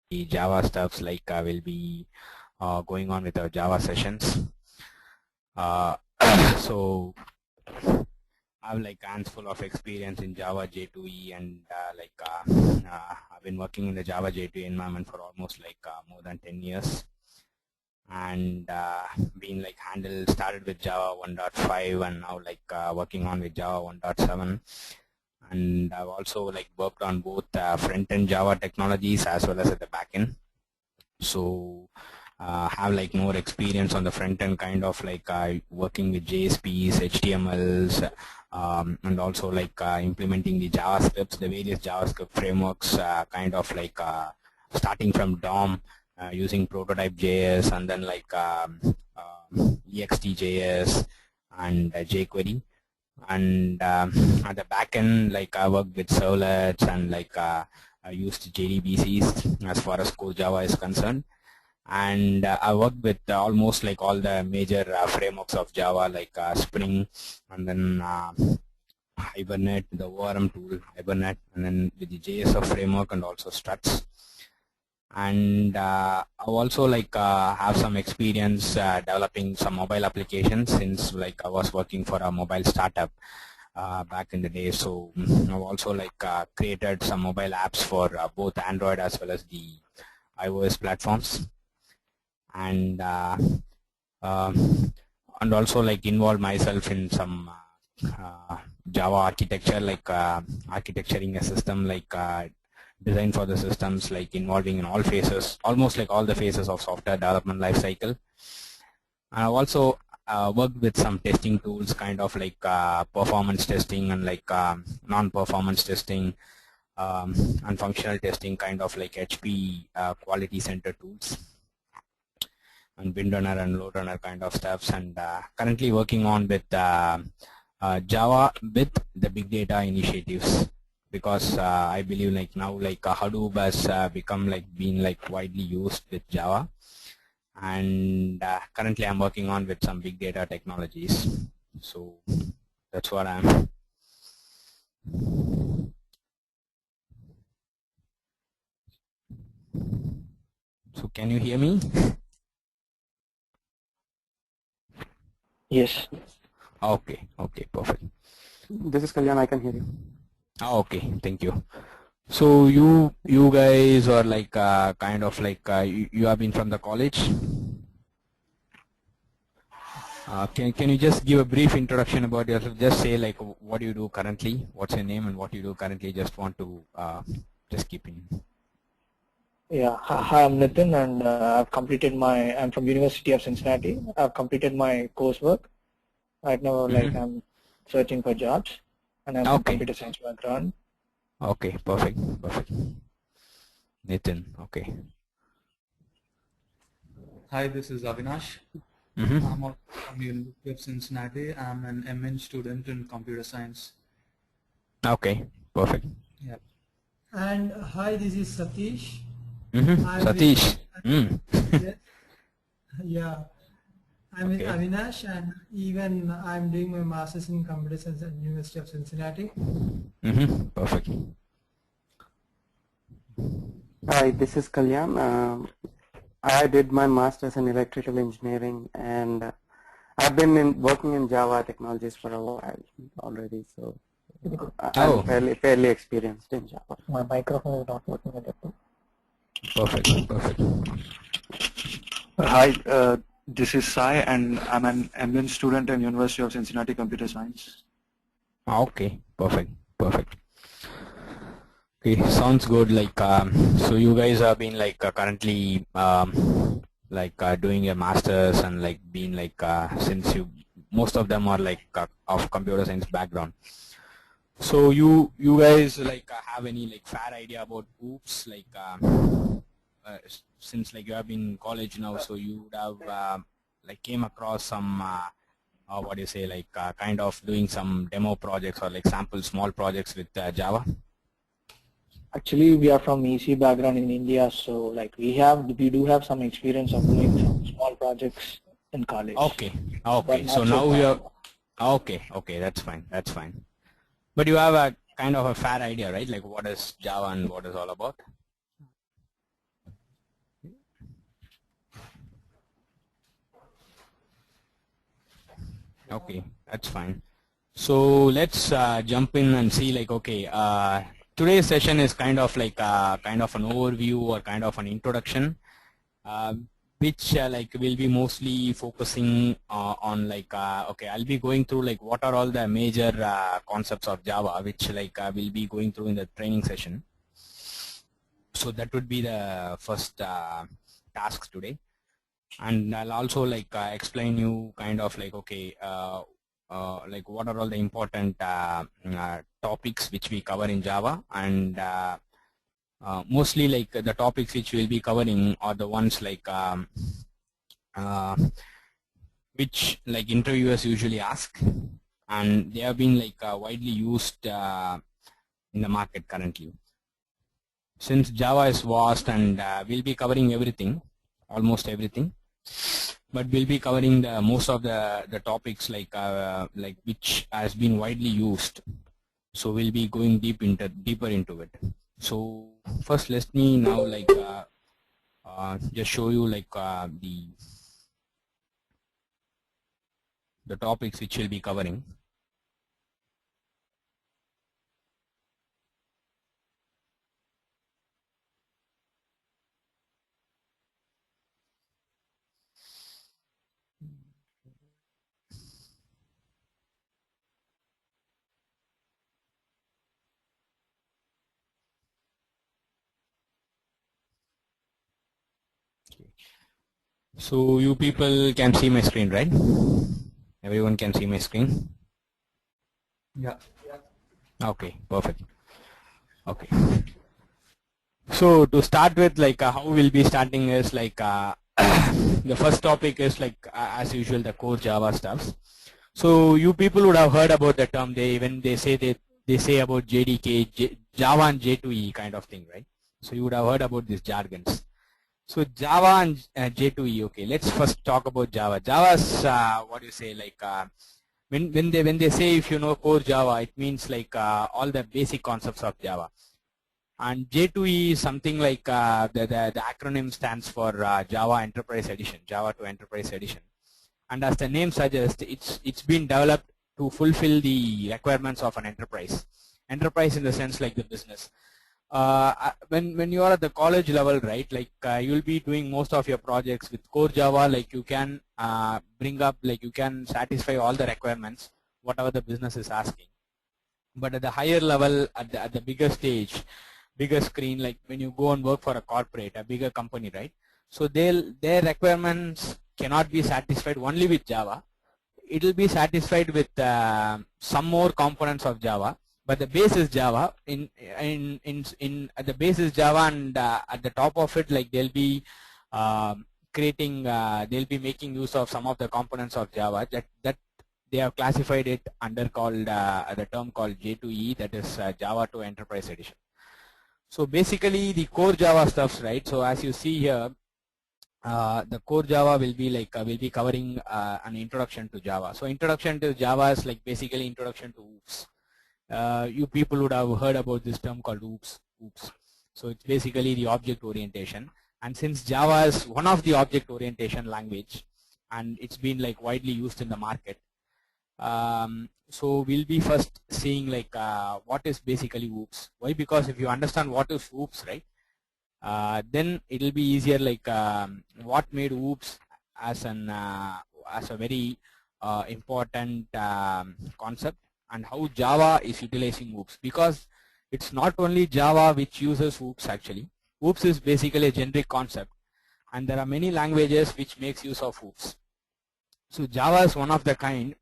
the Java stuffs, like we'll be going on with our Java sessions. So I have like hands full of experience in Java J2E, and I've been working in the Java J2E environment for almost like more than 10 years, and been like started with Java 1.5 and now like working on with Java 1.7. And I've also like worked on both front-end Java technologies as well as at the back-end. So have like more experience on the front-end, kind of like working with JSPs, HTMLs, and also like implementing the JavaScripts, the various JavaScript frameworks, kind of like starting from DOM, using Prototype.js, and then like EXT.js and jQuery. And at the back end, like I worked with servlets and like I used JDBCs as far as core Java is concerned. And I worked with almost like all the major frameworks of Java, like Spring, and then Hibernate, the ORM tool, Hibernate, and then with the JSF framework and also Struts. And I also like have some experience developing some mobile applications, since like I was working for a mobile startup back in the day. So I've also like created some mobile apps for both Android as well as the iOS platforms, and also like involved myself in some Java architecture, like architecturing a system, like design for the systems, like involving in all phases, almost like all the phases of software development lifecycle. I've also worked with some testing tools, kind of like performance testing and like non-performance testing, and functional testing, kind of like HP quality center tools, and bin runner and load runner kind of stuffs. And currently working on with Java with the big data initiatives, because I believe like now like Hadoop has become like being like widely used with Java, and currently I'm working on with some big data technologies. So that's what I'm. So can you hear me? Yes. Okay, perfect. This is Kalyan, I can hear you. Okay, thank you. So you guys are like kind of like you have been from the college. Can you just give a brief introduction about yourself? Just say like what you do currently, what's your name and what you do currently. Just want to just keep in. Yeah, hi, I'm Nitin, and I'm from University of Cincinnati. I've completed my coursework. Right now, like I'm searching for jobs, and I'm from computer science background. Okay, perfect. Nitin, okay. Hi, this is Avinash. I'm also from University of Cincinnati. I'm an MN student in computer science. Okay, perfect. Yeah. And hi, this is Satish. Satish. Yes. Yeah, I'm with Avinash, and even I'm doing my master's in computer science at University of Cincinnati. Perfect. Hi, this is Kalyan. I did my master's in electrical engineering, and I've been working in Java technologies for a while already, so I'm fairly experienced in Java. My microphone is not working at all. Perfect. Hi, this is Sai, and I'm an MN student in University of Cincinnati Computer Science. Okay, perfect. Okay, sounds good. Like so you guys have been like currently doing your masters, and like being like since most of them are like of computer science background. So you guys like have any like fair idea about OOPS, like since like you have been in college now, so you would have like came across some what do you say, like kind of doing some demo projects or like sample small projects with Java. Actually, we are from EC background in India, so like we do have some experience of doing some small projects in college. Okay. So now we are okay. That's fine. But you have a kind of a fair idea, right? Like what is Java and what is all about? Okay, that's fine. So let's jump in and see, like, okay, today's session is kind of like kind of an overview or kind of an introduction, which like will be mostly focusing on like okay, I'll be going through like what are all the major concepts of Java, which like we'll be going through in the training session. So that would be the first task today, and I'll also like explain you kind of like, okay, like what are all the important topics which we cover in Java, and mostly like the topics which we'll be covering are the ones like which like interviewers usually ask, and they have been like widely used in the market currently. Since Java is vast, and we'll be covering everything, almost everything, but we'll be covering the most of the topics like which has been widely used. So we'll be going deeper into it. So first, let me now like just show you like the topics which we'll be covering. So you people can see my screen, right? Everyone can see my screen? Yeah. Okay, perfect. Okay. So to start with, like how we'll be starting is like the first topic is like as usual the core Java stuffs. So you people would have heard about the term, when they say about JDK, Java and J2E kind of thing, right? So you would have heard about these jargons. So Java and J2E. Okay, let's first talk about Java. Java's what do you say, like when they say, if you know core Java, it means like all the basic concepts of Java. And J2E is something like the acronym stands for Java Enterprise Edition, Java to Enterprise Edition. And as the name suggests, it's been developed to fulfill the requirements of an enterprise. Enterprise in the sense like the business. When you are at the college level, right, like you'll be doing most of your projects with core Java, like you can bring up, like you can satisfy all the requirements, whatever the business is asking. But at the higher level, at the bigger stage, bigger screen, like when you go and work for a corporate, a bigger company, right? So their requirements cannot be satisfied only with Java. It will be satisfied with some more components of Java. But the base is Java. At the base is Java, and at the top of it, like they'll be they'll be making use of some of the components of Java that they have classified it under called the term called J2E, that is Java to Enterprise Edition. So basically the core Java stuffs, right? So as you see here, the core Java will be like will be covering an introduction to Java. So introduction to Java is like basically introduction to OOPS. You people would have heard about this term called OOPS. So it's basically the object orientation. And since Java is one of the object orientation language, and it's been like widely used in the market, so we'll be first seeing like what is basically OOPS. Why? Because if you understand what is OOPS, right, then it will be easier, like what made OOPS as a very important concept, and how Java is utilizing OOPS. Because it's not only Java which uses OOPS actually. OOPS is basically a generic concept, and there are many languages which makes use of OOPS. So Java is one of the kind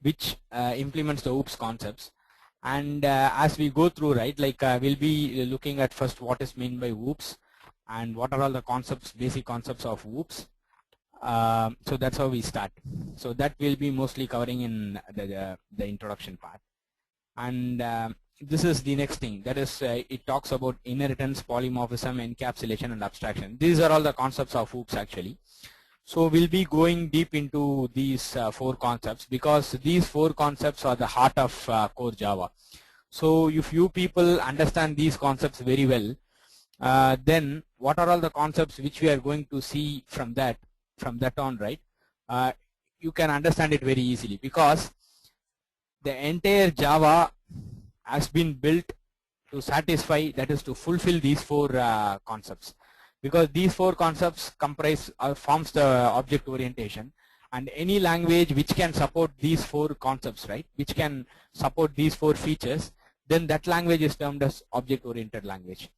which implements the OOPS concepts. And as we go through, right, like we'll be looking at first what is meant by OOPS and what are all the concepts, basic concepts of OOPS. So that's how we start. So that will be mostly covering in the introduction part. And this is the next thing, that is it talks about inheritance, polymorphism, encapsulation, and abstraction. These are all the concepts of OOPS actually. So we'll be going deep into these 4 concepts, because these 4 concepts are the heart of core Java. So if you people understand these concepts very well, then what are all the concepts which we are going to see from that on, right? you can understand it very easily, because the entire Java has been built to satisfy, that is to fulfill these four concepts, because these four concepts comprise or forms the object orientation, and any language which can support these four concepts, right, which can support these four features, then that language is termed as object oriented language.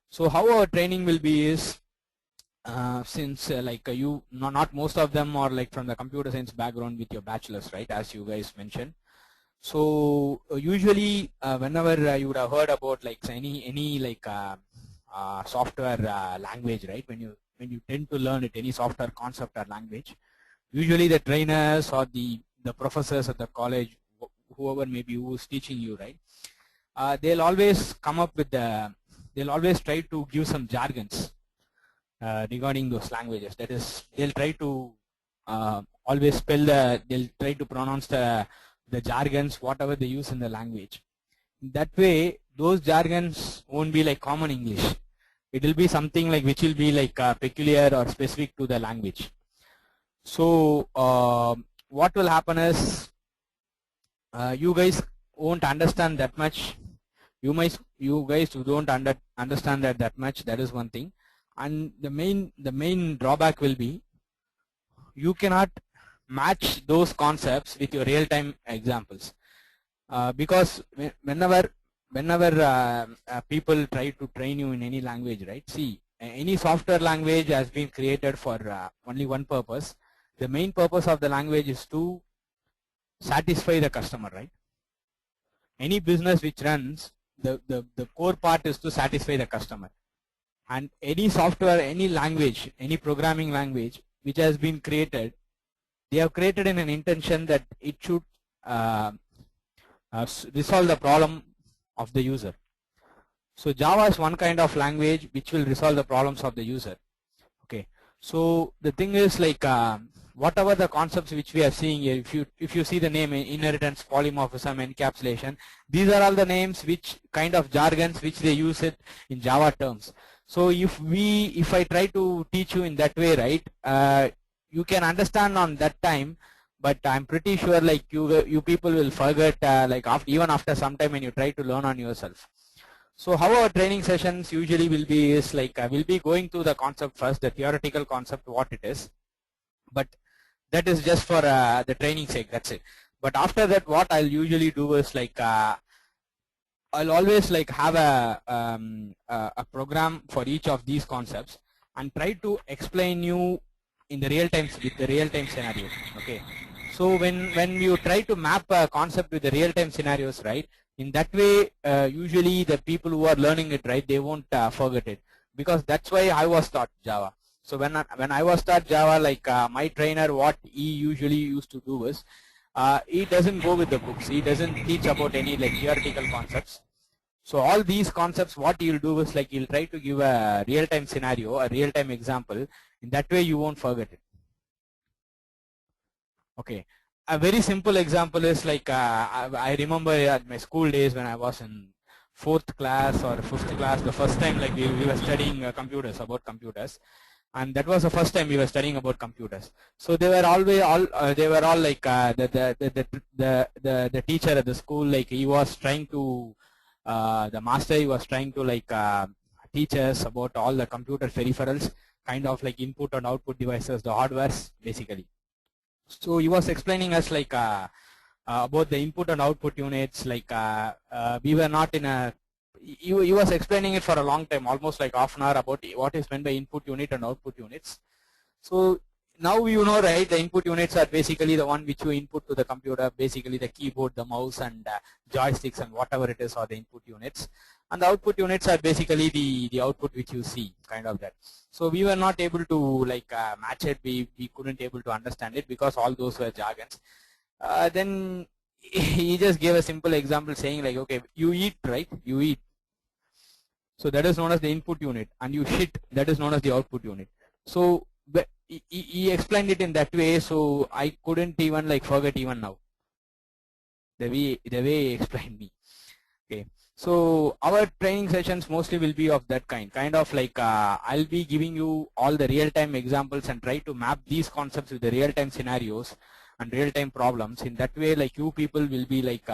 So how our training will be is, since you not most of them are like from the computer science background with your bachelor's, right, as you guys mentioned. So usually whenever you would have heard about like any like software language, right, when you tend to learn it, any software concept or language, usually the trainers or the professors at the college, whoever maybe who is teaching you, right, they'll always come up with they'll always try to give some jargons regarding those languages. That is, they'll try to always they'll try to pronounce the jargons, whatever they use in the language. That way, those jargons won't be like common English. It will be something like which will be like peculiar or specific to the language. So what will happen is, you guys won't understand that much. You guys don't understand that much. That is one thing. And the main drawback will be, you cannot match those concepts with your real-time examples, because whenever people try to train you in any language, right? See, any software language has been created for only one purpose. The main purpose of the language is to satisfy the customer, right? Any business which runs, the core part is to satisfy the customer. And any software, any language, any programming language which has been created, they have created in an intention that it should resolve the problem of the user. So Java is one kind of language which will resolve the problems of the user. Okay. So the thing is like, whatever the concepts which we are seeing here, if you see the name inheritance, polymorphism, encapsulation, these are all the names which kind of jargons which they use it in Java terms. So if I try to teach you in that way, right, you can understand on that time, but I'm pretty sure like you people will forget like even after some time when you try to learn on yourself. So how our training sessions usually will be is like, we'll be going through the concept first, the theoretical concept, what it is, but that is just for the training sake, that's it. But after that, what I'll usually do is like, I'll always like have a program for each of these concepts and try to explain you in the real time with the real time scenario. Okay. So when you try to map a concept with the real time scenarios, right, in that way, usually the people who are learning it, right, they won't forget it, because that's why I was taught Java. So when I was taught Java, like my trainer, what he usually used to do is, he doesn't go with the books. He doesn't teach about any like theoretical concepts. So all these concepts, what he'll do is like, he'll try to give a real-time scenario, a real-time example. In that way, you won't forget it. Okay. A very simple example is like, I remember at my school days when I was in 4th class or 5th class, the first time like we were studying about computers. And that was the first time we were studying about computers. So they were all like the teacher at the school, like he was trying to, the master, he was trying to like teach us about all the computer peripherals, kind of like input and output devices, the hardwares basically. So he was explaining us like about the input and output units, like we were not in a, he was explaining it for a long time, almost like half an hour, about what is meant by input unit and output units. So now you know, right, the input units are basically the one which you input to the computer, basically the keyboard, the mouse and joysticks and whatever it is are the input units. And the output units are basically the output which you see, kind of that. So we were not able to like match it, we couldn't able to understand it because all those were jargons. Then he just gave a simple example saying like, okay, you eat, right, you eat. So that is known as the input unit, and you shit, that is known as the output unit. So he explained it in that way, so I couldn't even like forget even now the way he explained me. Okay, so our training sessions mostly will be of that kind of like I'll be giving you all the real-time examples and try to map these concepts with the real-time scenarios, and real-time problems. In that way, like you people will be like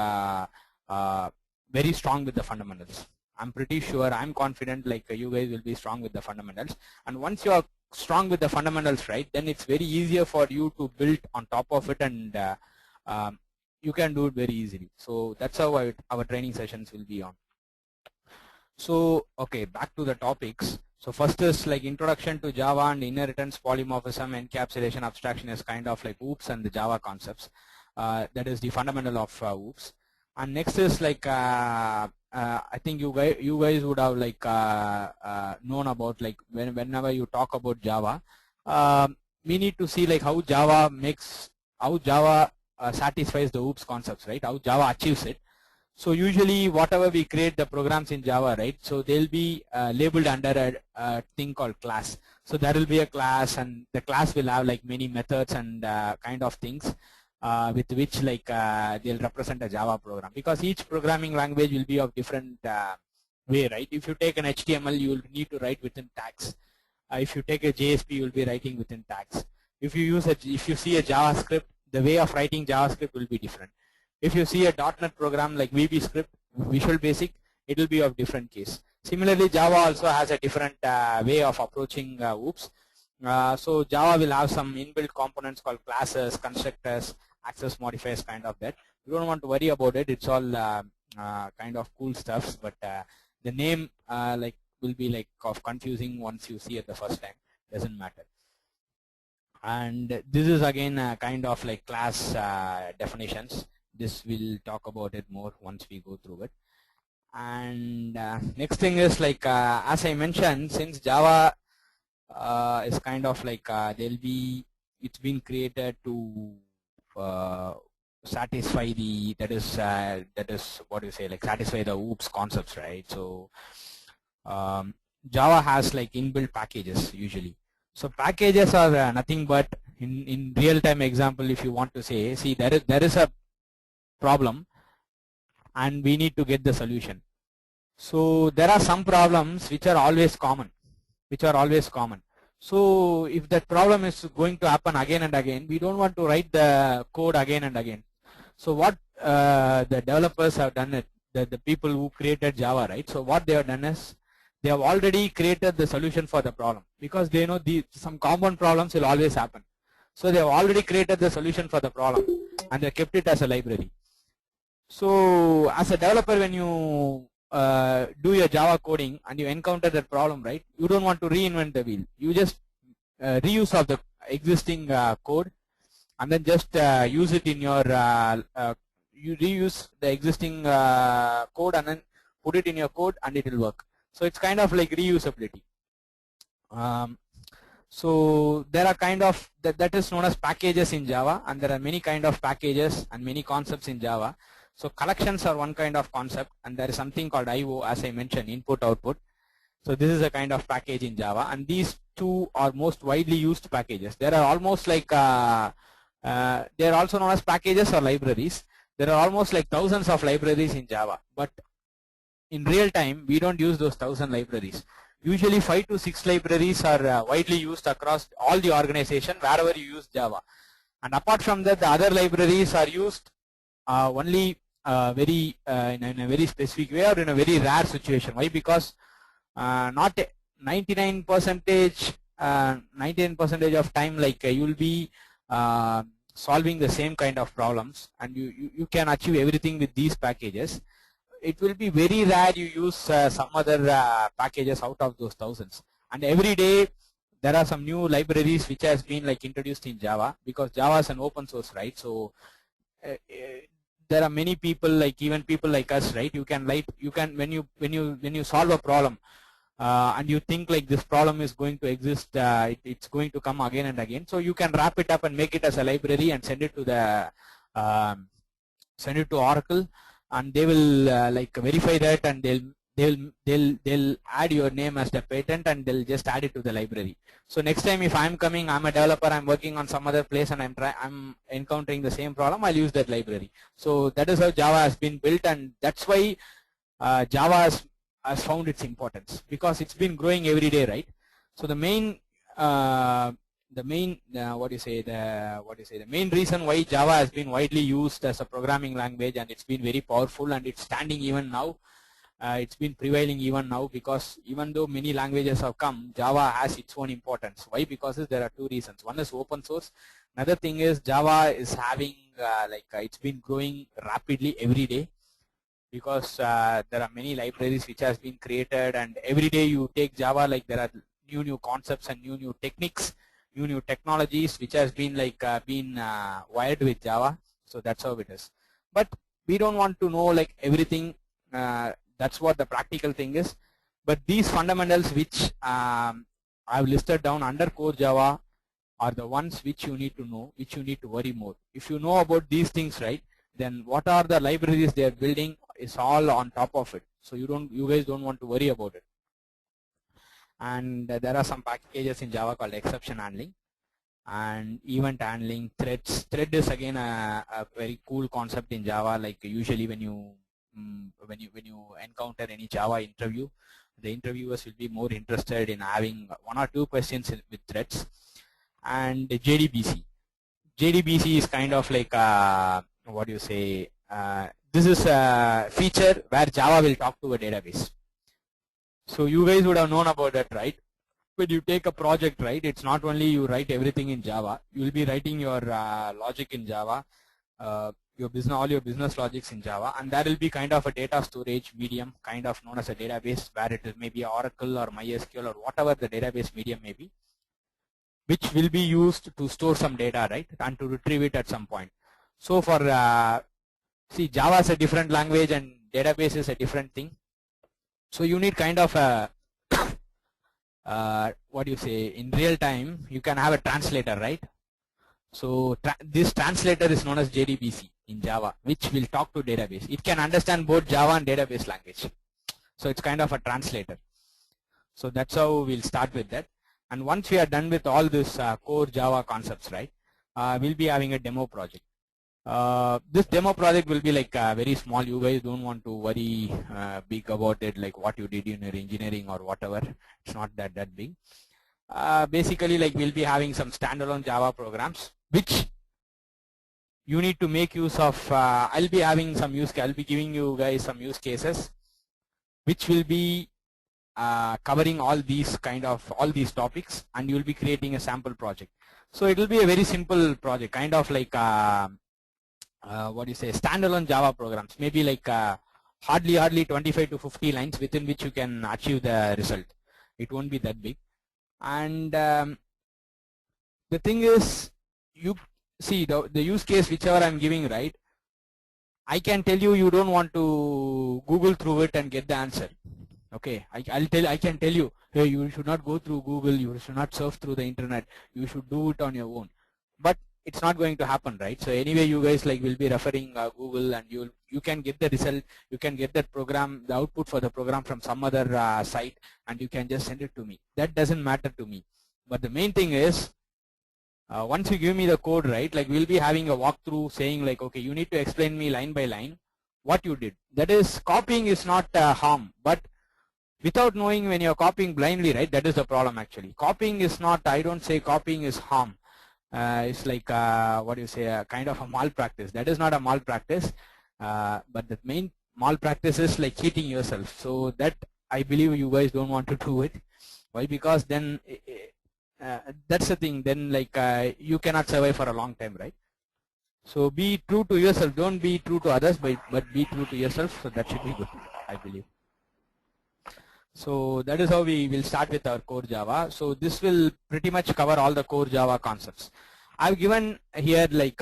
very strong with the fundamentals. I'm pretty sure, I'm confident like you guys will be strong with the fundamentals. And once you are strong with the fundamentals, right, then it's very easier for you to build on top of it, and you can do it very easily. So that's how our training sessions will be on. So okay, back to the topics. So first is like introduction to Java and inheritance, polymorphism, encapsulation, abstraction is kind of like OOPS and the Java concepts. That is the fundamental of OOPS. And next is like I think you guys would have like known about like whenever you talk about Java, we need to see like how Java satisfies the OOPS concepts, right? How Java achieves it. So usually whatever we create the programs in Java, right? So they'll be labeled under a thing called class. So there will be a class, and the class will have like many methods and kind of things with which like they'll represent a Java program, because each programming language will be of different way, right? If you take an HTML, you will need to write within tags. If you take a JSP, you will be writing within tags. If you see a JavaScript, the way of writing JavaScript will be different. If you see a .NET program like VB Script, Visual Basic, it will be of different case. Similarly, Java also has a different way of approaching OOPS. So Java will have some inbuilt components called classes, constructors, access modifiers, kind of that. You don't want to worry about it. It's all kind of cool stuff, but the name like will be like of confusing once you see it the first time. Doesn't matter. And this is again kind of like class definitions. This we'll talk about it more once we go through it. And next thing is like as I mentioned, since Java is kind of like it's been created to satisfy that is what you say, like satisfy the OOPS concepts, right? So Java has like inbuilt packages usually. So packages are nothing but in real-time example, if you want to say, see there is a problem and we need to get the solution. So there are some problems which are always common. So if that problem is going to happen again and again, we don't want to write the code again and again. So what the developers have done, the people who created Java, right? So what they have done is they have already created the solution for the problem, because they know some common problems will always happen. So they have already created the solution for the problem and they kept it as a library. So as a developer, when you do your Java coding and you encounter that problem, right, you don't want to reinvent the wheel. You just reuse of the existing code and then just use it in your you reuse the existing code and then put it in your code and it will work. So it's kind of like reusability. So there are kind of that is known as packages in Java, and there are many kind of packages and many concepts in Java. So collections are one kind of concept, and there is something called IO, as I mentioned, input output. So this is a kind of package in Java, and these two are most widely used packages. There are almost like they are also known as packages or libraries. There are almost like thousands of libraries in Java, but in real time we don't use those 1,000 libraries. Usually 5 to 6 libraries are widely used across all the organization wherever you use Java, and apart from that, the other libraries are used only in a very specific way or in a very rare situation. Why? Because not 99% of time, like you will be solving the same kind of problems, and you can achieve everything with these packages. It will be very rare you use some other packages out of those thousands. And every day there are some new libraries which has been like introduced in Java, because Java is an open source, right? So there are many people, like even people like us, right? When you solve a problem and you think like this problem is going to exist, it's going to come again and again. So you can wrap it up and make it as a library and send it to Oracle, and they will like verify that, and they'll add your name as the patent, and they'll just add it to the library. So next time if I'm coming, I'm a developer, I'm working on some other place, and I'm encountering the same problem, I'll use that library. So that is how Java has been built, and that's why Java has found its importance, because it's been growing every day, right? So the main the main the main reason why Java has been widely used as a programming language, and it's been very powerful, and it's standing even now. It's been prevailing even now, because even though many languages have come, Java has its own importance. Why? Because there are two reasons. One is open source. Another thing is Java is having it's been growing rapidly every day, because there are many libraries which has been created, and every day you take Java, like there are new concepts and new techniques, new technologies which has been wired with Java. So that's how it is. But we don't want to know like everything. That's what the practical thing is. But these fundamentals which I've listed down under core Java are the ones which you need to know, which you need to worry more. If you know about these things, right, then what are the libraries they are building is all on top of it. So you guys don't want to worry about it. And there are some packages in Java called exception handling and event handling, threads. Thread is again a very cool concept in Java. Like usually when you encounter any Java interview, the interviewers will be more interested in having 1 or 2 questions with threads. And JDBC. JDBC is kind of like this is a feature where Java will talk to a database. So you guys would have known about that, right? When you take a project, right, it's not only you write everything in Java. You will be writing your logic in Java, all your business logics in Java, and there will be kind of a data storage medium, kind of known as a database, where it is maybe Oracle or MySQL or whatever the database medium may be, which will be used to store some data, right, and to retrieve it at some point. So for Java is a different language and database is a different thing. So you need kind of a in real time you can have a translator, right? So this translator is known as JDBC in Java, which will talk to database. It can understand both Java and database language. So it's kind of a translator. So that's how we'll start with that. And once we are done with all this core Java concepts, right, we'll be having a demo project. This demo project will be like very small. You guys don't want to worry big about it, like what you did in your engineering or whatever. It's not that big. Basically, like we'll be having some standalone Java programs, which you need to make use of. I'll be giving you guys some use cases, which will be covering all these topics, and you'll be creating a sample project. So it will be a very simple project, kind of like standalone Java programs, maybe like hardly 25 to 50 lines within which you can achieve the result. It won't be that big. And the thing is, you see the use case whichever I'm giving, right, I can tell you don't want to Google through it and get the answer. Okay, I can tell you, hey, you should not go through Google, you should not surf through the internet, you should do it on your own. But it's not going to happen, right? So anyway, you guys like will be referring Google, and you can get the result, you can get that program, the output for the program from some other site, and you can just send it to me. That doesn't matter to me. But the main thing is, once you give me the code, right, like we'll be having a walkthrough saying like, okay, you need to explain me line by line what you did. That is, copying is not harm, but without knowing when you're copying blindly, right, that is the problem actually. Copying is not, I don't say copying is harm. It's like kind of a malpractice. That is not a malpractice, but the main malpractice is like cheating yourself. So that I believe you guys don't want to do it. Why? Because then that's the thing. Then like you cannot survive for a long time, right? So be true to yourself. Don't be true to others, but be true to yourself. So that should be good, I believe. So that is how we will start with our core Java. So this will pretty much cover all the core Java concepts. I've given here like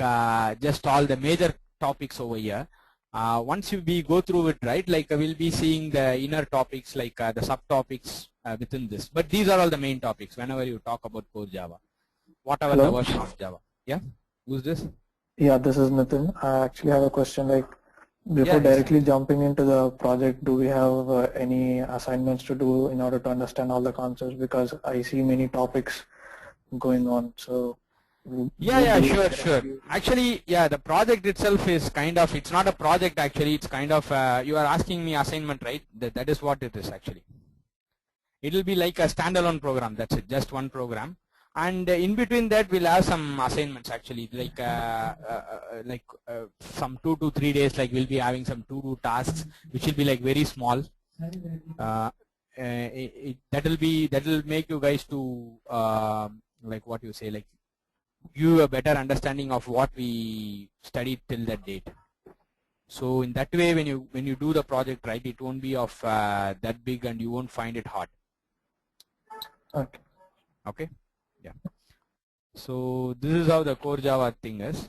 just all the major topics over here. Once we go through it, right, like we'll be seeing the inner topics, like the subtopics within this. But these are all the main topics whenever you talk about core Java, whatever the version of Java. Yeah, who's this? Yeah, this is Nitin. I actually have a question. Like, before directly jumping into the project, do we have any assignments to do in order to understand all the concepts? Because I see many topics going on. So sure. Actually, yeah, the project itself is kind of, it's not a project actually. It's kind of you are asking me assignment, right? That is what it is actually. It will be like a standalone program. That's it, just one program. And in between that, we'll have some assignments actually, like some 2 to 3 days, like we'll be having some to-do tasks, which will be like very small. That'll make you guys to like what you say, like give a better understanding of what we studied till that date. So in that way, when you do the project, right, it won't be of that big and you won't find it hard. Okay. Okay. Yeah. So this is how the core Java thing is.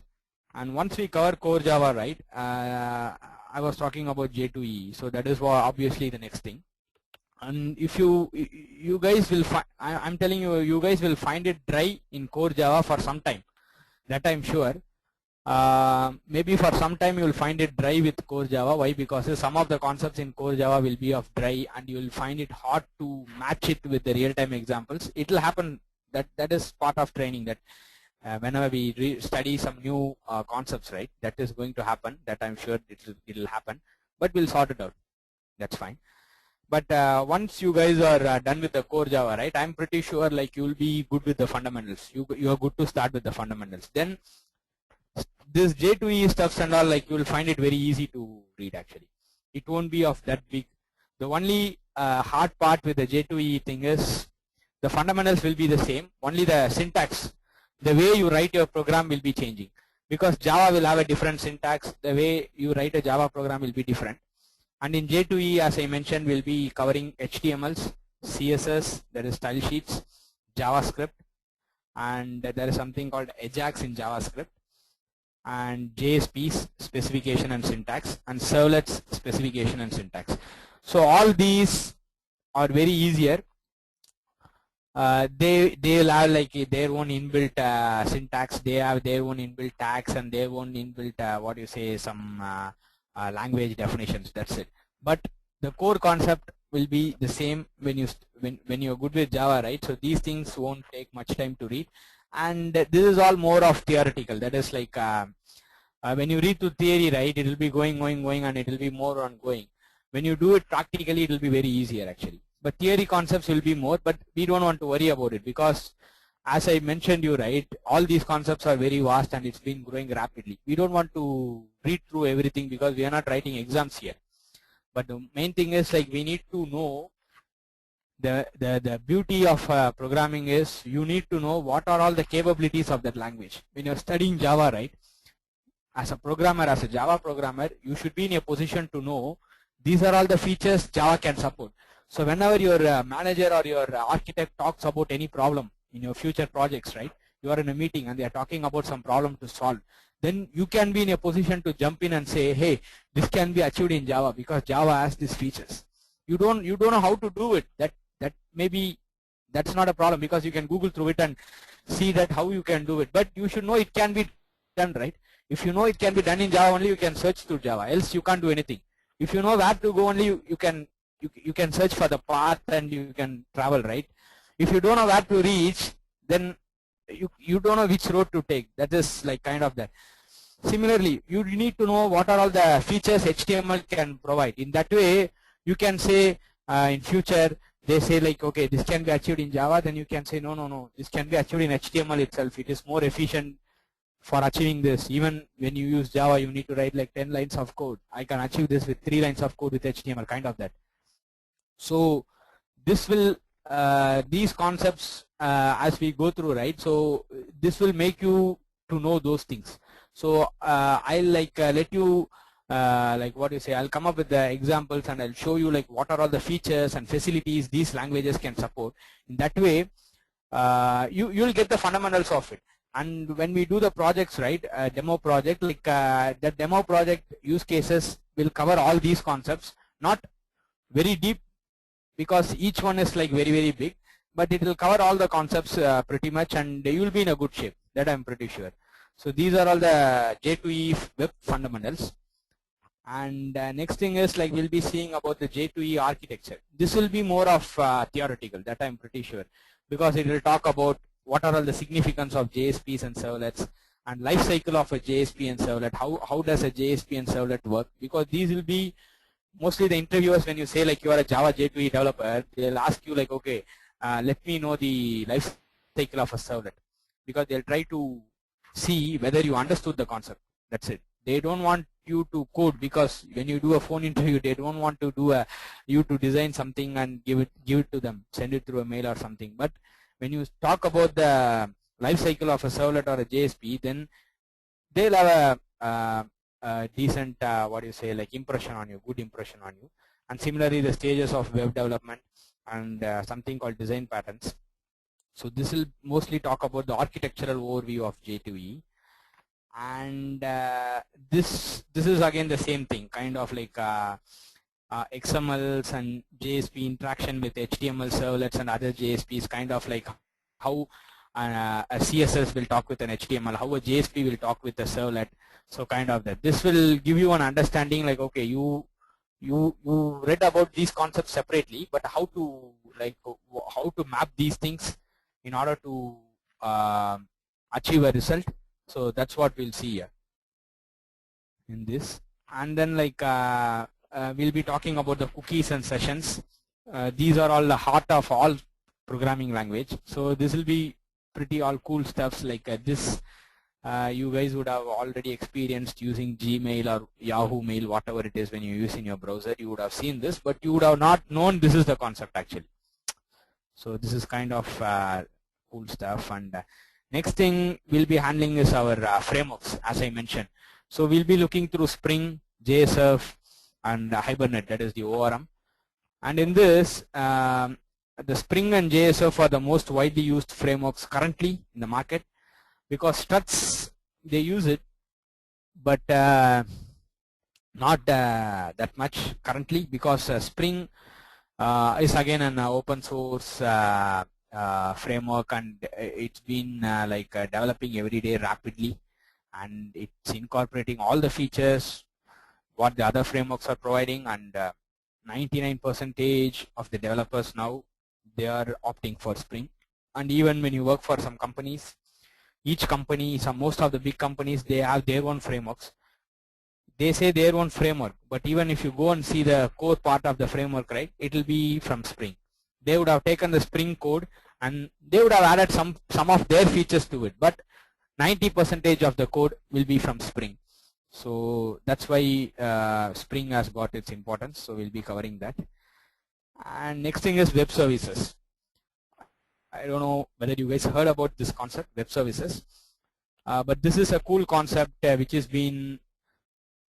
And once we cover core Java, right, I was talking about J2EE. So that is obviously the next thing. And if you guys will find, I'm telling you, you guys will find it dry in core Java for some time. That I'm sure. Maybe for some time you will find it dry with core Java. Why? Because some of the concepts in core Java will be of dry, and you will find it hard to match it with the real-time examples. It will happen. That is part of training. That whenever we study some new concepts, right, that is going to happen. That I'm sure it will happen. But we'll sort it out. That's fine. But once you guys are done with the core Java, right, I'm pretty sure like you will be good with the fundamentals. You are good to start with the fundamentals. Then this J2EE stuffs and all, like you will find it very easy to read actually. It won't be of that big. The only hard part with the J2EE thing is the fundamentals will be the same. Only the syntax, the way you write your program will be changing. Because Java will have a different syntax, the way you write a Java program will be different. And in J2EE, as I mentioned, we'll be covering HTMLs, CSS, that is style sheets, JavaScript, and there is something called Ajax in JavaScript, and JSP's specification and syntax, and servlets specification and syntax. So all these are very easier. They will have like their own inbuilt syntax. They have their own inbuilt tags and their own inbuilt what you say, some language definitions. That's it. But the core concept will be the same when you're good with Java, right? So these things won't take much time to read. And this is all more of theoretical. That is like when you read to theory, right, it will be going, and it will be more ongoing. When you do it practically, it will be very easier actually. But theory concepts will be more, but we don't want to worry about it because, as I mentioned you, right, all these concepts are very vast and it's been growing rapidly. We don't want to read through everything because we are not writing exams here. But the main thing is like we need to know the beauty of programming is you need to know what are all the capabilities of that language. When you're studying Java, right, as a programmer, as a Java programmer, you should be in a position to know these are all the features Java can support. So whenever your manager or your architect talks about any problem in your future projects, right, you are in a meeting and they are talking about some problem to solve, then you can be in a position to jump in and say, hey, this can be achieved in Java because Java has these features. You don't know how to do it. That maybe that's not a problem because you can Google through it and see that how you can do it. But you should know it can be done, right? If you know it can be done in Java only, you can search through Java. Else you can't do anything. If you know where to go only, you can search for the path and you can travel, right? If you don't know where to reach, then you don't know which road to take. That is like kind of that. Similarly, you need to know what are all the features HTML can provide. In that way, you can say in future, they say like, okay, this can be achieved in Java, then you can say, no, this can be achieved in HTML itself. It is more efficient for achieving this. Even when you use Java, you need to write like 10 lines of code. I can achieve this with 3 lines of code with HTML, kind of that. So this will, these concepts as we go through, right, so this will make you to know those things. So I'll like let you like what you say, I'll come up with the examples and I'll show you like what are all the features and facilities these languages can support. In that way, you'll get the fundamentals of it. And when we do the projects, right, demo project, like the demo project use cases will cover all these concepts, not very deep because each one is like very, very big, but it will cover all the concepts pretty much and you will be in a good shape. That I'm pretty sure. So these are all the J2EE web fundamentals. And next thing is like we'll be seeing about the J2EE architecture. This will be more of theoretical, that I'm pretty sure, because it will talk about what are all the significance of JSPs and servlets and life cycle of a JSP and servlet. How does a JSP and servlet work? Because these will be mostly the interviewers, when you say like you are a Java J2EE developer, they'll ask you like, okay, let me know the life cycle of a servlet, because they'll try to see whether you understood the concept. That's it. They don't want you to code, because when you do a phone interview, they don't want to do you to design something and give it to them, send it through a mail or something. But when you talk about the life cycle of a servlet or a JSP, then they'll have a decent like impression on you, good impression on you. And similarly, the stages of web development and something called design patterns. So this will mostly talk about the architectural overview of J2E. And this is again the same thing, kind of like XMLs and JSP interaction with HTML servlets and other JSPs, kind of like how a CSS will talk with an HTML, how a JSP will talk with a servlet. So kind of that. This will give you an understanding, like, okay, you read about these concepts separately, but how to map these things in order to achieve a result. So that's what we'll see here in this. And then like we'll be talking about the cookies and sessions. These are all the heart of all programming language. So this will be pretty all cool stuffs like this. You guys would have already experienced using Gmail or Yahoo Mail, whatever it is, when you use in your browser. You would have seen this, but you would have not known this is the concept actually. So this is kind of cool stuff. And next thing we'll be handling is our frameworks, as I mentioned. So we'll be looking through Spring, JSF, and Hibernate, that is the ORM. And in this, the Spring and JSF are the most widely used frameworks currently in the market, because struts, they use it, but not that much currently, because Spring is again an open source framework, and it's been developing every day rapidly, and it's incorporating all the features what the other frameworks are providing. And 99% of the developers now, they are opting for Spring. And even when you work for some companies, each company, most of the big companies, they have their own frameworks. They say their own framework, but even if you go and see the core part of the framework, right, it will be from Spring. They would have taken the Spring code and they would have added some of their features to it, but 90% of the code will be from Spring. So that's why Spring has got its importance. So we'll be covering that. And next thing is web services. I don't know whether you guys heard about this concept, web services, but this is a cool concept which has been,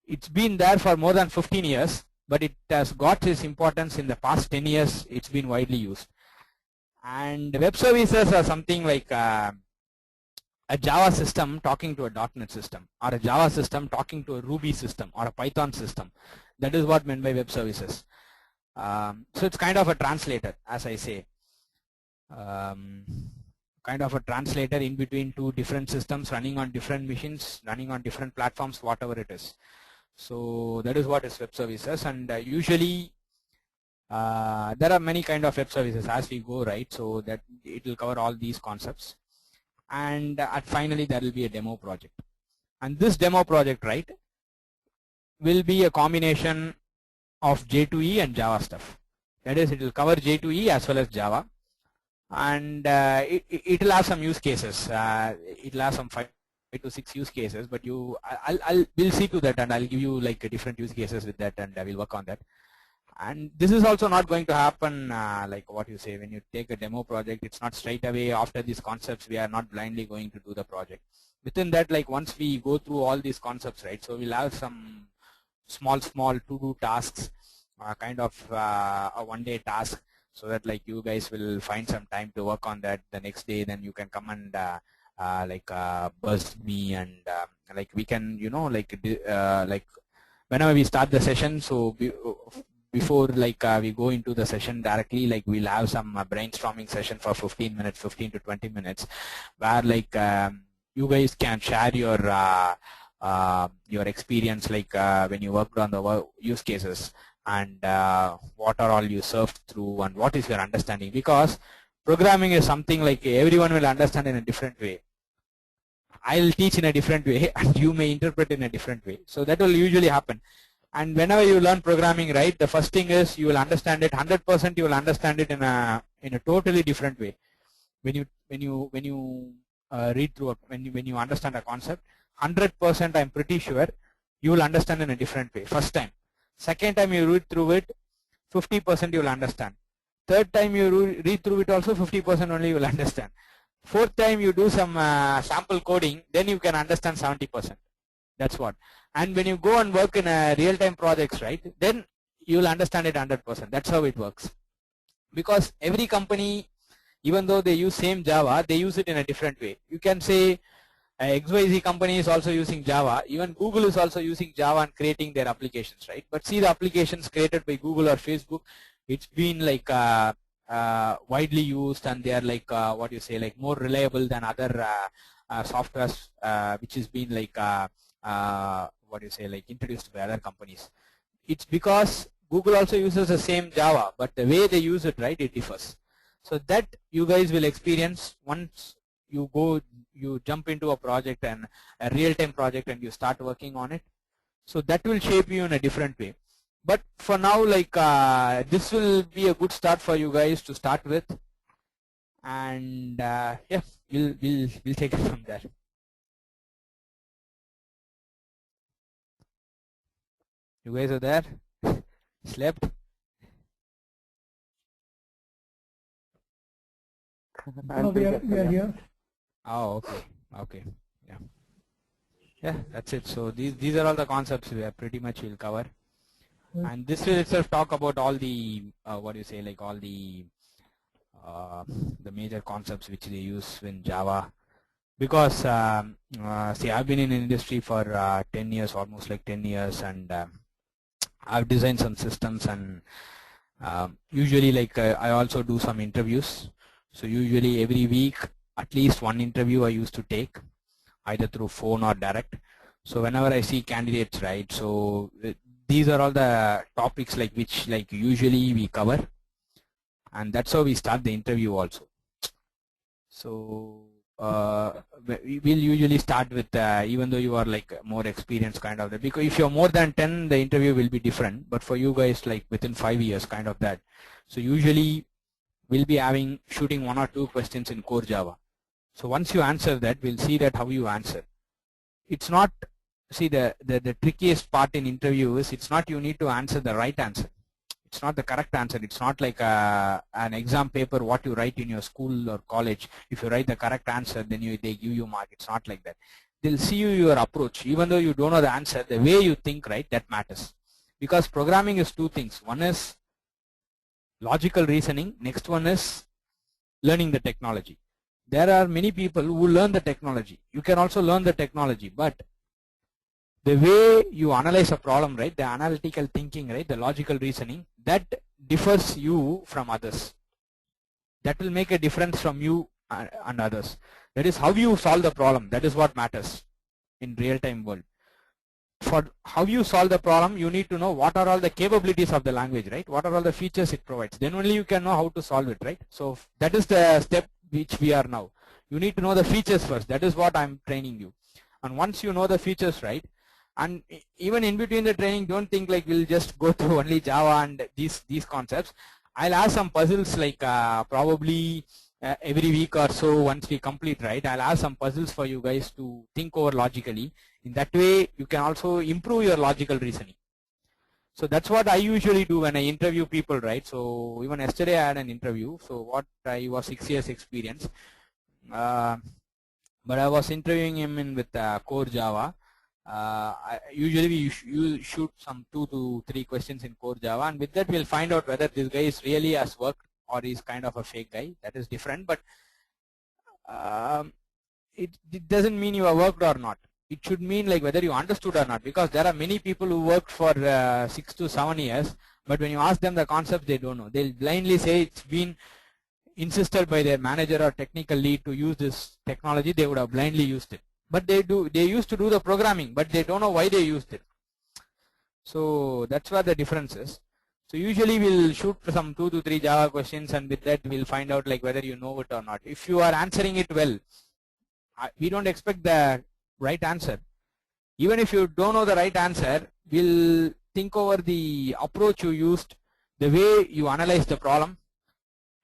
it's been there for more than 15 years, but it has got its importance in the past 10 years. It's been widely used. And web services are something like a Java system talking to a .NET system, or a Java system talking to a Ruby system, or a Python system. That is what meant by web services. So it's kind of a translator, as I say. Kind of a translator in between two different systems running on different machines, running on different platforms, whatever it is. So that is what is web services. And usually there are many kind of web services as we go, right? So that it will cover all these concepts. And finally there will be a demo project. And this demo project, right, will be a combination of J2E and Java stuff. That is, it will cover J2E as well as Java. And it will have some use cases. It will have some 5 to 6 use cases, but we'll see to that, and I'll give you like different use cases with that, and I will work on that. And this is also not going to happen like what you say, when you take a demo project, it's not straight away after these concepts. We are not blindly going to do the project. Within that, like once we go through all these concepts, right, so we'll have some small to-do tasks, kind of a one-day task, so that like you guys will find some time to work on that. The next day, then you can come and buzz me, and like we can, you know, like whenever we start the session, so before like we go into the session directly, like we'll have some brainstorming session for 15 to 20 minutes, where like you guys can share your experience, like when you worked on the use cases, and what are all you served through, and what is your understanding, because programming is something like everyone will understand in a different way. I'll teach in a different way and you may interpret in a different way. So that will usually happen. And whenever you learn programming, right, the first thing is you will understand it 100%, you will understand it in a totally different way. when you read through when you understand a concept, 100% I'm pretty sure you will understand in a different way. First time, second time you read through it, 50% you will understand. Third time you read through it also 50% only you will understand. Fourth time you do some sample coding, then you can understand 70%. That's what. And when you go and work in a real-time projects, right, then you will understand it 100%. That's how it works. Because every company, even though they use same Java, they use it in a different way. You can say XYZ company is also using Java. Even Google is also using Java and creating their applications, right? But see the applications created by Google or Facebook, it's been like widely used, and they are like what you say, like more reliable than other softwares which has been like what you say, like introduced by other companies. It's because Google also uses the same Java, but the way they use it, right, it differs. So that you guys will experience once you jump into a project and a real-time project and you start working on it. So that will shape you in a different way. But for now, like this will be a good start for you guys to start with, and yeah, we'll take it from there. You guys are there? Slept? No, we are here. Oh, okay, yeah, that's it. So these are all the concepts we are pretty much will cover, and this will itself talk about all the what do you say, like all the major concepts which they use in Java. Because see, I've been in the industry for 10 years, almost like 10 years, and I've designed some systems, and usually like I also do some interviews. So usually every week at least one interview I used to take, either through phone or direct. So whenever I see candidates, right, so these are all the topics like which like usually we cover, and that's how we start the interview also. So we'll usually start with even though you are like more experienced kind of that, because if you're more than 10 the interview will be different, but for you guys like within 5 years kind of that. So usually we'll be shooting 1 or 2 questions in core Java. So once you answer that, we'll see that how you answer. It's not, see the trickiest part in interview is it's not you need to answer the right answer. It's not the correct answer. It's not like an exam paper what you write in your school or college. If you write the correct answer, then they give you mark. It's not like that. They'll see your approach. Even though you don't know the answer, the way you think, right, that matters. Because programming is 2 things. One is logical reasoning. Next one is learning the technology. There are many people who learn the technology. You can also learn the technology, but the way you analyze a problem, right, the analytical thinking, right, the logical reasoning, that differs you from others. That will make a difference from you and others. That is how you solve the problem. That is what matters in real-time world. For how you solve the problem, you need to know what are all the capabilities of the language, right? What are all the features it provides. Then only you can know how to solve it, right? So that is the step which we are now. You need to know the features first. That is what I'm training you. And once you know the features, right, and even in between the training, don't think like we'll just go through only Java and these concepts. I'll ask some puzzles like probably every week or so once we complete, right, I'll ask some puzzles for you guys to think over logically. In that way, you can also improve your logical reasoning. So that's what I usually do when I interview people, right? So even yesterday I had an interview. So what I was 6 years experience, but I was interviewing him with core Java. Usually you shoot some 2 to 3 questions in core Java, and with that we'll find out whether this guy is really has worked or is kind of a fake guy. That is different, but it doesn't mean you have worked or not. It should mean like whether you understood or not, because there are many people who worked for 6 to 7 years, but when you ask them the concept, they don't know. They'll blindly say it's been insisted by their manager or technical lead to use this technology. They would have blindly used it. But they used to do the programming, but they don't know why they used it. So that's where the difference is. So usually we'll shoot some 2 to 3 Java questions, and with that we'll find out like whether you know it or not. If you are answering it well, we don't expect the right answer. Even if you don't know the right answer, we'll think over the approach you used, the way you analyze the problem,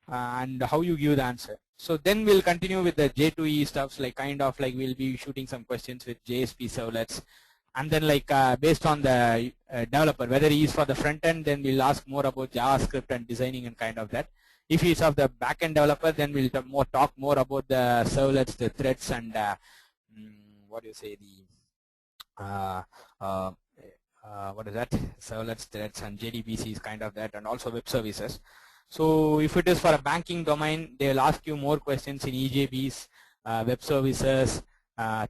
and how you give the answer. So then we'll continue with the J2E stuffs, like kind of like we'll be shooting some questions with JSP servlets. And then like based on the developer, whether he is for the front end, then we'll ask more about JavaScript and designing and kind of that. If he's of the back-end developer, then we'll talk more about the servlets, the threads, and what do you say, the what is that? Servlets, threads, and JDBCs, kind of that, and also web services. So if it is for a banking domain, they will ask you more questions in EJBs, web services,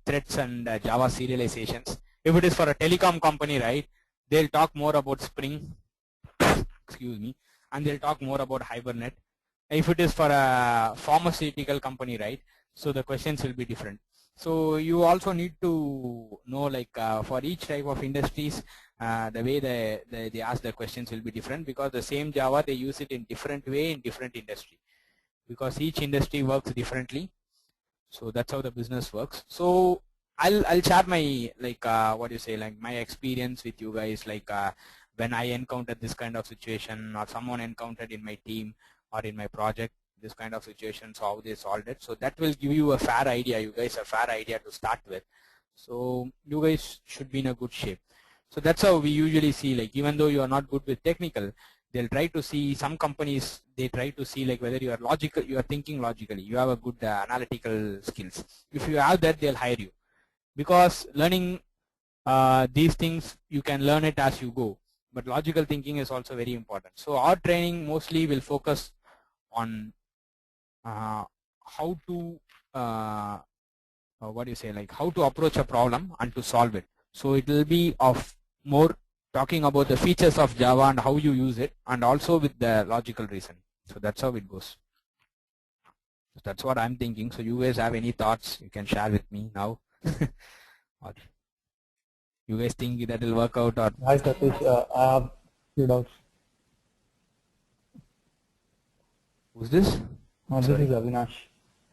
threads, and Java serializations. If it is for a telecom company, right, they'll talk more about Spring, excuse me, and they'll talk more about Hibernate. If it is for a pharmaceutical company, right, so the questions will be different. So you also need to know, like for each type of industries, the way they ask the questions will be different, because the same Java, they use it in different way in different industry, because each industry works differently. So that's how the business works. So I'll share my what do you say, like my experience with you guys, like when I encountered this kind of situation, or someone encountered in my team or in my project this kind of situations, how they solved it. So that will give you a fair idea, you guys, a fair idea to start with. So you guys should be in a good shape. So that's how we usually see, like even though you are not good with technical, they'll try to see, some companies, they try to see like whether you are logical, you are thinking logically, you have a good analytical skills. If you have that, they'll hire you, because learning these things, you can learn it as you go, but logical thinking is also very important. So our training mostly will focus on how to what do you say, like how to approach a problem and to solve it. So it will be of more talking about the features of Java and how you use it, and also with the logical reason. So that's how it goes. So that's what I'm thinking. So you guys have any thoughts, you can share with me now. Or you guys think that will work out? Or Hi Satish, I have few doubts. who's this? This is Avinash.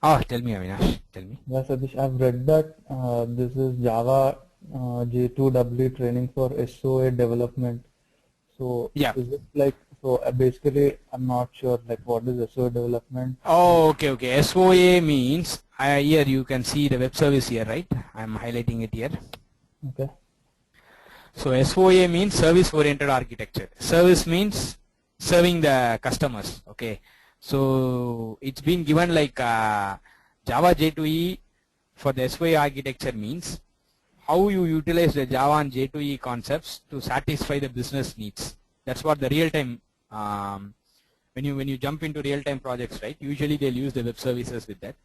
Oh, tell me, Avinash, tell me. Yeah, Satish, I've read that this is Java J2W training for SOA development. So Yeah. is it like, so basically I'm not sure like what is SOA development? Oh, okay, okay. SOA means, here you can see the web service here, right? I'm highlighting it here. Okay. So SOA means service oriented architecture. Service means serving the customers, okay? So it's been given like Java J2E for the SOA architecture means how you utilize the Java and J2E concepts to satisfy the business needs. That's what the real-time, when you jump into real-time projects, right, usually they'll use the web services with that.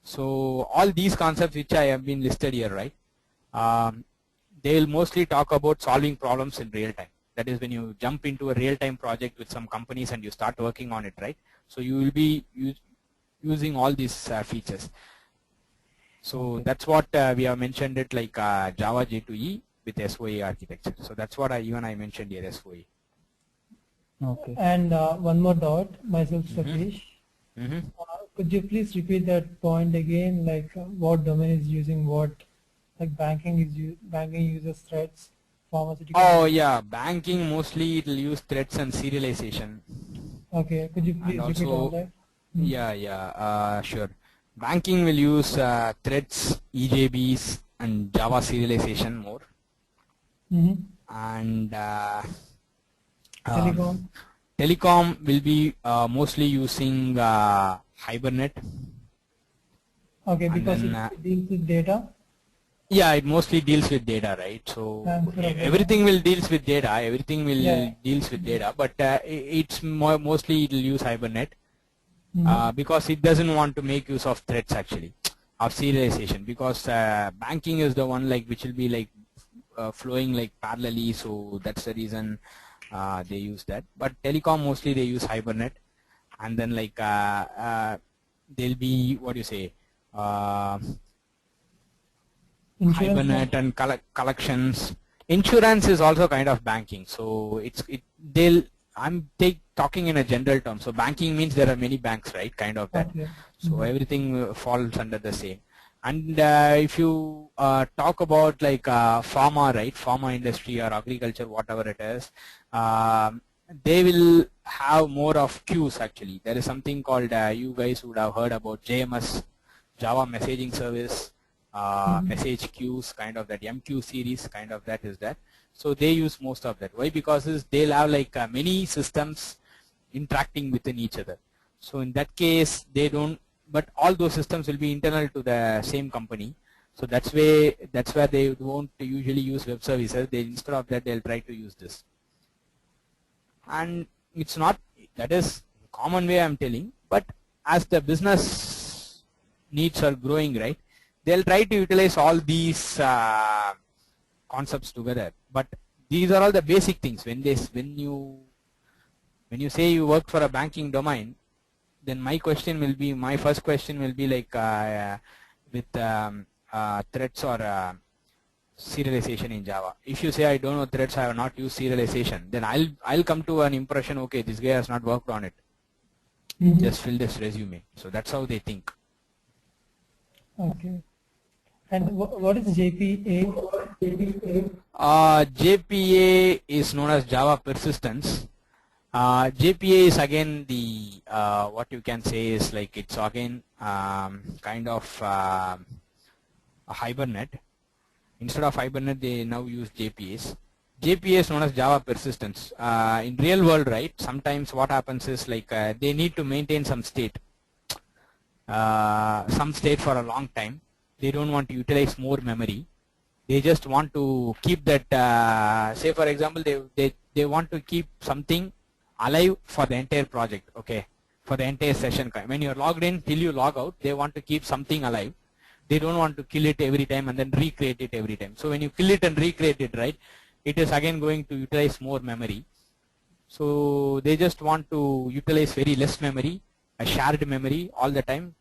So all these concepts which I have been listed here, right, they will mostly talk about solving problems in real time. That is when you jump into a real-time project with some companies and you start working on it, right? So you will be using all these features. So that's what we have mentioned it, like Java J2E with SOA architecture. So that's what I mentioned here, SOA. Okay. And one more doubt, myself Satish. Could you please repeat that point again, like what domain is using what? Like banking uses threads, pharmaceutical. Oh yeah, banking mostly it will use threads and serialization. Okay, could you please repeat all that? Yeah, sure. Banking will use threads, EJBs, and Java serialization more. And telecom will be mostly using Hibernate. Okay, and because then, it deals with data. Yeah, it mostly deals with data, right? So everything will deals with data. Everything will deals with data, but it's mostly it will use Hibernate because it doesn't want to make use of threads actually, of serialization, because banking is the one like which will be like flowing like parallelly. So that's the reason they use that. But telecom mostly they use Hibernate, and then like they'll be, what do you say? Hibernate and collections. Insurance is also kind of banking. So I'm talking in a general term. So banking means there are many banks, right? Kind of that. Okay. So everything falls under the same. And if you talk about like pharma, right? Pharma industry or agriculture, whatever it is, they will have more of queues actually. There is something called, you guys would have heard about JMS, Java Messaging Service, message queues, kind of that MQ series, kind of that is that. So they use most of that. Why? Because they'll have like many systems interacting within each other. So in that case, they don't, but all those systems will be internal to the same company. So that's where they won't usually use web services. They, instead of that, they'll try to use this. And it's not, that is common way I'm telling, but as the business needs are growing, right, they'll try to utilize all these concepts together. But these are all the basic things. When you say you work for a banking domain, then my first question will be like with threads or serialization in Java. If you say I don't know threads, I have not used serialization, then I'll come to an impression, okay, this guy has not worked on it. Just fill this resume. So that's how they think. Okay. And what is JPA? JPA is known as Java Persistence. JPA is again the what you can say is like it's again kind of a Hibernate. Instead of Hibernate, they now use JPAs. JPA is known as Java Persistence. In real world, right, sometimes what happens is like they need to maintain some state for a long time. They don't want to utilize more memory. They just want to keep that, say for example, they want to keep something alive for the entire project, okay, for the entire session. When you're logged in till you log out, they want to keep something alive. They don't want to kill it every time and then recreate it every time. So when you kill it and recreate it, right, it is again going to utilize more memory. So they just want to utilize very less memory, a shared memory all the time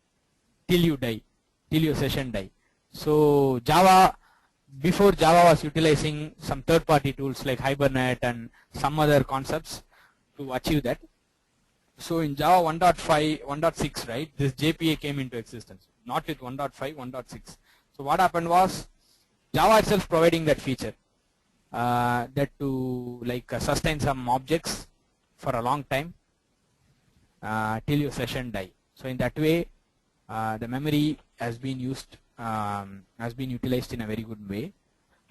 till you die, till your session die. So Java, before Java was utilizing some third-party tools like Hibernate and some other concepts to achieve that. So in Java 1.5, 1.6, right, this JPA came into existence. Not with 1.5, 1.6. So what happened was Java itself providing that feature that to like sustain some objects for a long time till your session die. So in that way, the memory has been used, has been utilized in a very good way.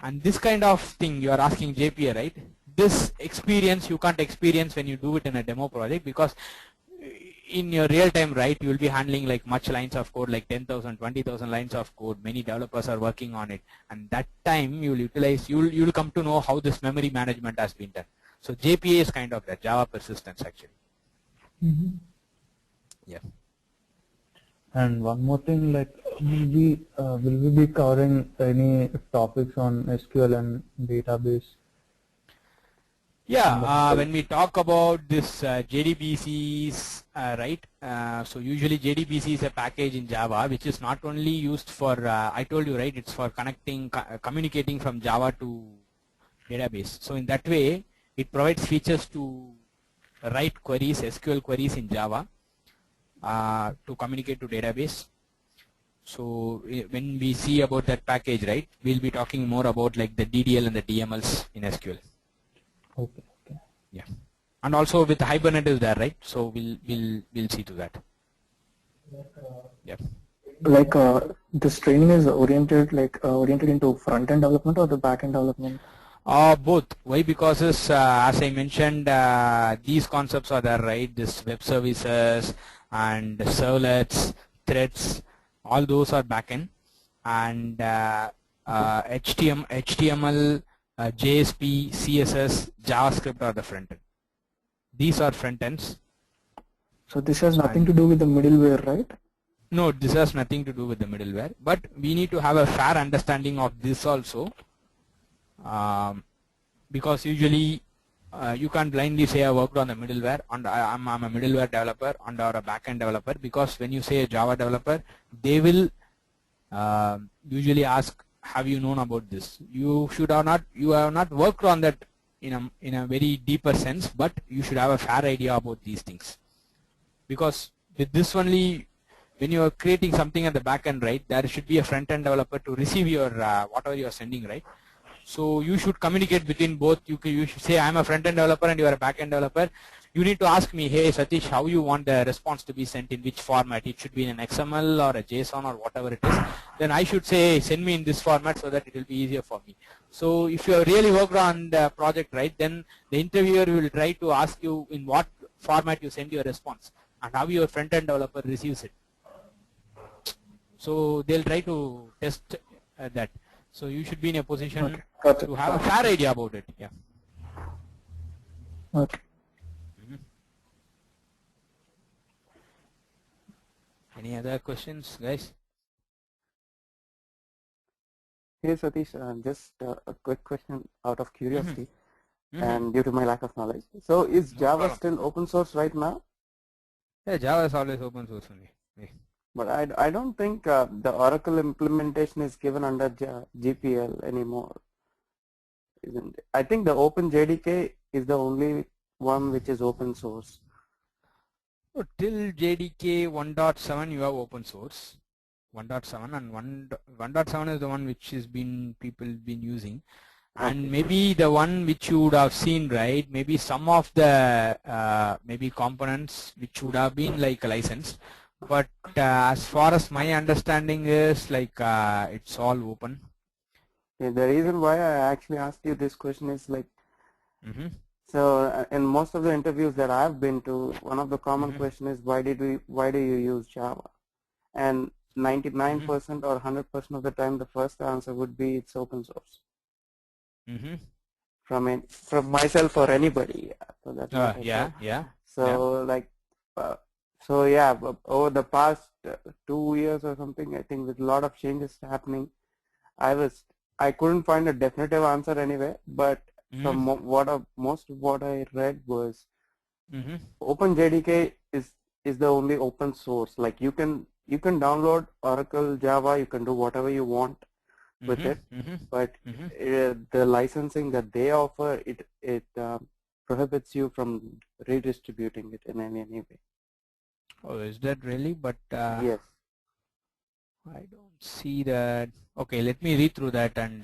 And this kind of thing you are asking JPA, right? This experience you can't experience when you do it in a demo project, because in your real time, right, you will be handling like much lines of code, like 10,000, 20,000 lines of code. Many developers are working on it, and that time you will utilize, you will come to know how this memory management has been done. So JPA is kind of that Java Persistence actually. Yeah. And one more thing, like will we be covering any topics on SQL and database? Yeah, when we talk about this JDBCs, right, so usually JDBC is a package in Java which is not only used for, I told you, right, it's for communicating from Java to database. So in that way, it provides features to write queries, SQL queries in Java to communicate to database. So when we see about that package, right, we'll be talking more about like the DDL and the DMLs in SQL. Okay. Okay. Yeah, and also with Hibernate is there, right? So we'll see to that. Yeah. Like this training is oriented into front-end development or the back-end development? Both. Why? Because as I mentioned, these concepts are there, right? This web services and servlets, threads, all those are backend, and HTML, JSP, CSS, JavaScript are the front end. These are front ends. So this has nothing to do with the middleware, right? No, this has nothing to do with the middleware, but we need to have a fair understanding of this also, because usually you can't blindly say I worked on the middleware and I'm a middleware developer and or a backend developer, because when you say a Java developer, they will usually ask, have you known about this? You have not worked on that in a very deeper sense, but you should have a fair idea about these things, because with this only, when you are creating something at the back end, right, there should be a front end developer to receive your whatever you are sending, right? So you should communicate between both. You should say I'm a front-end developer and you are a back-end developer. You need to ask me, hey Satish, how you want the response to be sent, in which format? It should be in an XML or a JSON or whatever it is. Then I should say send me in this format so that it will be easier for me. So if you have really worked on the project right, then the interviewer will try to ask you in what format you send your response and how your front-end developer receives it. So they'll try to test that. So you should be in a position to have a fair idea about it. Yeah. Okay. Any other questions, guys? Hey Satish, just a quick question out of curiosity and due to my lack of knowledge. So is Java still open source right now? Yeah, Java is always open source only. Yeah. But I don't think the Oracle implementation is given under GPL anymore, isn't it? I think the OpenJDK is the only one which is open source. So till JDK 1.7 you have open source. 1.7 and 1.7 is the one which has been been using, and maybe the one which you would have seen, right? Maybe some of the maybe components which would have been like licensed, but as far as my understanding is like it's all open. Yeah, the reason why I actually asked you this question is like, so in most of the interviews that I've been to, one of the common question is why do you use Java? And 99% or 100% of the time, the first answer would be it's open source. From myself or anybody. So that's yeah. So like, so yeah, over the past 2 years or something, I think with a lot of changes happening, I couldn't find a definitive answer anyway. But from most of what I read was, OpenJDK is the only open source. Like you can download Oracle Java, you can do whatever you want with it, but the licensing that they offer, it prohibits you from redistributing it in any way. Oh, is that really? But Yes. I don't see that. Okay, let me read through that and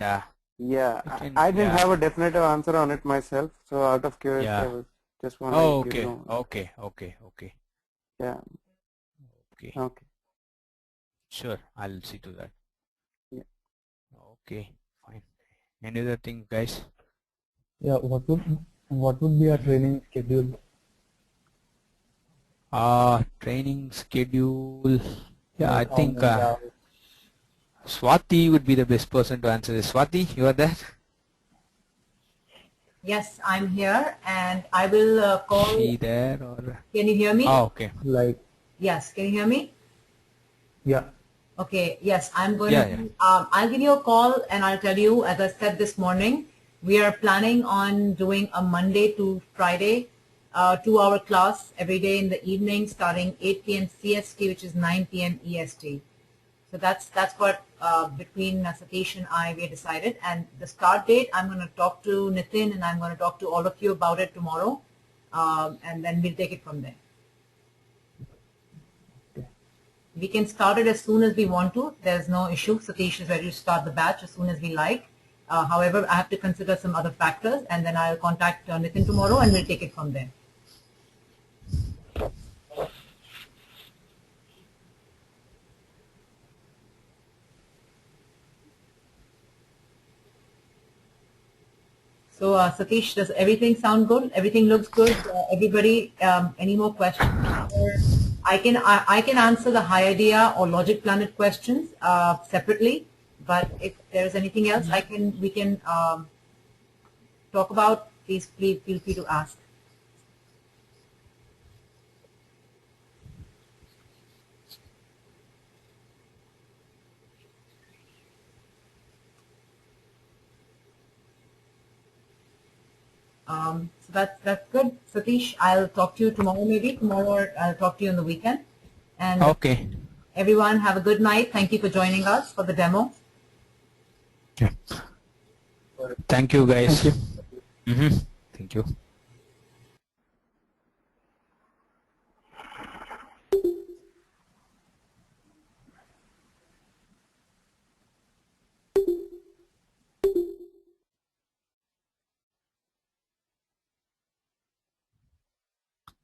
yeah, I didn't have a definitive answer on it myself, so out of curiosity, I was just wondering if you know. Okay. Yeah. Okay. Sure, I'll see to that. Yeah. Okay, fine. Any other thing, guys? Yeah, what would be a training schedule? Training schedule. Yeah, Like I think how many hours? Swati would be the best person to answer this. Swati, you are there? Yes, I'm here, and I will call. Is she there or? Can you hear me? Oh, okay. Like. Yes, can you hear me? Yeah. Okay, yes, I'm going to, I'll give you a call and I'll tell you, as I said this morning, we are planning on doing a Monday to Friday 2-hour class every day in the evening starting 8 p.m. CST, which is 9 p.m. EST. So that's what between Satish and I, we decided. And the start date, I'm going to talk to Nitin and I'm going to talk to all of you about it tomorrow. And then we'll take it from there. We can start it as soon as we want to. There's no issue. Satish is ready to start the batch as soon as we like. However, I have to consider some other factors, and then I'll contact Nitin tomorrow, and we'll take it from there. So, Satish, does everything sound good? Everything looks good? Everybody, any more questions? I can answer the High Idea or Logic Planet questions separately, but if there's anything else we can talk about, please feel free to ask. So that's good. Satish, I'll talk to you tomorrow maybe. Tomorrow I'll talk to you on the weekend. And okay. Everyone have a good night. Thank you for joining us for the demo. Yeah. Thank you, guys. Thank you. Thank you.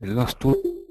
There is no student.